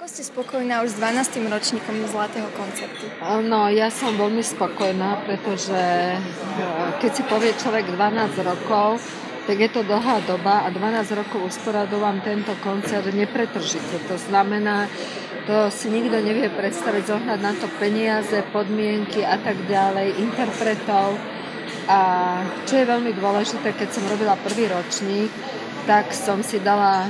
Ako ste spokojná už s 12. ročníkom Zlatého koncertu? No, ja som veľmi spokojná, pretože keď si povie človek 12 rokov, tak je to dlhá doba a 12 rokov usporadovam tento koncert nepretržite. To znamená, to si nikto nevie predstaviť, zohnať na to peniaze, podmienky a tak ďalej, interpretov. A čo je veľmi dôležité, keď som robila prvý ročník, tak som si dala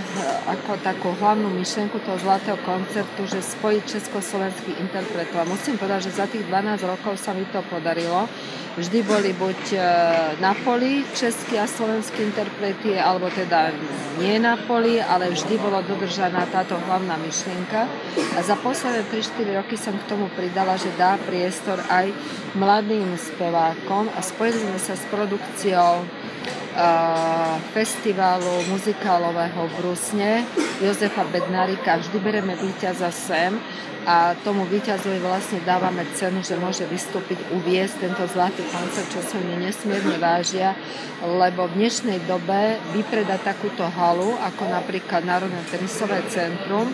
ako takú hlavnú myšlienku toho Zlatého koncertu, že spojiť československých interpretov. A musím povedať, že za tých 12 rokov sa mi to podarilo. Vždy boli buď na poli českí a slovenskí interpreti, alebo teda nie na poli, ale vždy bola dodržaná táto hlavná myšlienka. A za posledné 3-4 roky som k tomu pridala, že dá priestor aj mladým spevákom a spojili sme sa s produkciou festivalu muzikálového v Rusne Jozefa Bednárika. Vždy bereme víťaza sem a tomu víťazovi vlastne dávame cenu, že môže vystúpiť, uviesť tento zlatý koncert, čo sa mi nesmierne vážia, lebo v dnešnej dobe vypredať takúto halu, ako napríklad Národné tenisové centrum,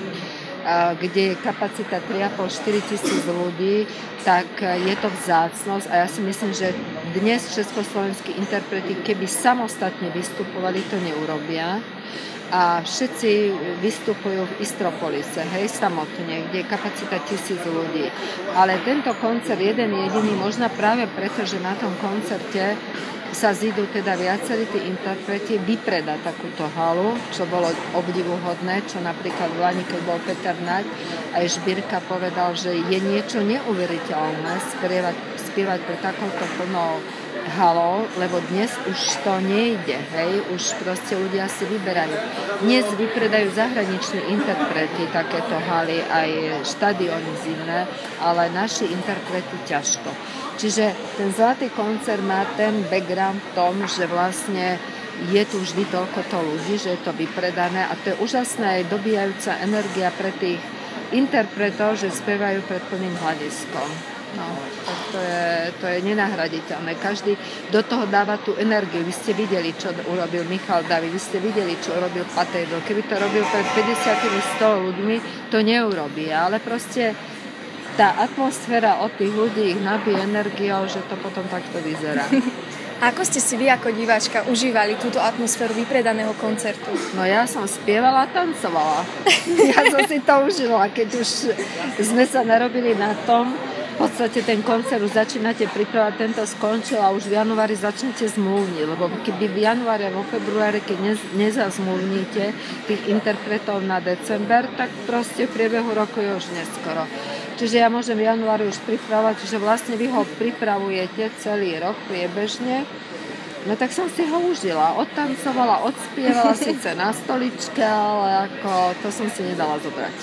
kde je kapacita 3,5-4 tisíc ľudí, tak je to vzácnosť a ja si myslím, že dnes československí interpreti, keby samostatne vystupovali, to neurobia. A všetci vystupujú v Istropolise, hej, samotne, kde je kapacita 1000 ľudí. Ale tento koncert jeden jediný, možno práve preto, že na tom koncerte sa zídu teda viacerí tí interpreti, vypredať takúto halu, čo bolo obdivuhodné, čo napríklad v Lani, keď bol Peter Naď, aj Žbírka povedal, že je niečo neuveriteľné spievať pre takouto plnou halou, lebo dnes už to nejde, hej, už proste ľudia si vyberajú. Dnes vypredajú zahraniční interpreti takéto haly, aj štadióny zimné, ale naši interpreti ťažko. Čiže ten Zlatý koncert má ten background v tom, že vlastne je tu vždy toľkoto ľudí, že je to vypredané a to je úžasná aj dobíjajúca energia pre tých interpretov, že spievajú pred plným hľadiskom. No, tak to je nenahraditeľné. Každý do toho dáva tú energiu. Vy ste videli, čo urobil Michal David, vy ste videli, čo urobil Patejdl. Keby to robil pred 50-100 ľuďmi, to neurobí. Ale proste tá atmosféra od tých ľudí ich nabíje energiou, že to potom takto vyzerá. A ako ste si vy ako diváčka užívali túto atmosféru vypredaného koncertu? No ja som spievala a tancovala. Ja som si to užila, keď už sme sa narobili na tom, v podstate ten koncert už začínate pripravať, tento skončil a už v januári začnete zmluvniť, lebo keby v januári a vo februári, keď nezazmluvníte tých interpretov na december, tak proste v priebehu roku je už neskoro. Čiže ja môžem v januári už pripravať, čiže vlastne vy ho pripravujete celý rok priebežne. No tak som si ho užila, odtancovala, odspievala síce na stoličke, ale ako to som si nedala zobrať.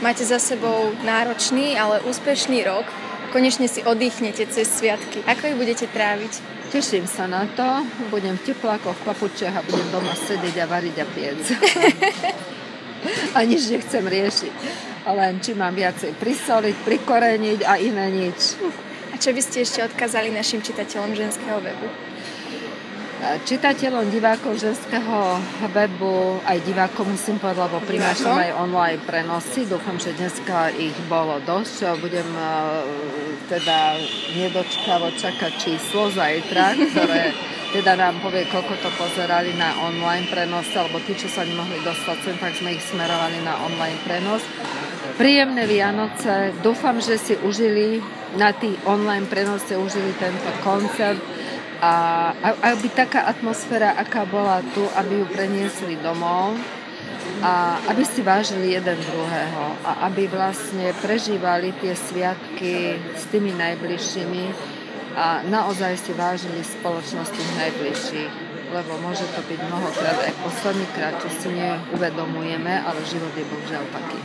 Máte za sebou náročný, ale úspešný rok. Konečne si oddychnete cez sviatky. Ako ich budete tráviť? Teším sa na to. Budem v teplákoch, v papučiach a budem doma sedieť a variť a piec. A nič nechcem riešiť. Len či mám viacej prisoliť, prikoreniť a iné nič. A čo by ste ešte odkázali našim čitateľom ženského webu? Čitateľom, divákov ženského webu, aj divákov musím povedať, lebo prinášam aj online prenosy. Dúfam, že dneska ich bolo dosť. Budem teda nedočkavo čakať číslo zajtra, ktoré teda nám povie, koľko to pozerali na online prenos, alebo tí, čo sa nemohli dostať sem, tak sme ich smerovali na online prenos. Príjemné Vianoce. Dúfam, že si užili na tých online prenose užili tento koncert. A aby taká atmosféra, aká bola tu, aby ju preniesli domov a aby si vážili jeden druhého a aby vlastne prežívali tie sviatky s tými najbližšími a naozaj si vážili spoločnosť tých najbližších, lebo môže to byť mnohokrát aj posledný krát, čo si neuvedomujeme, ale život je bohužiaľ taký.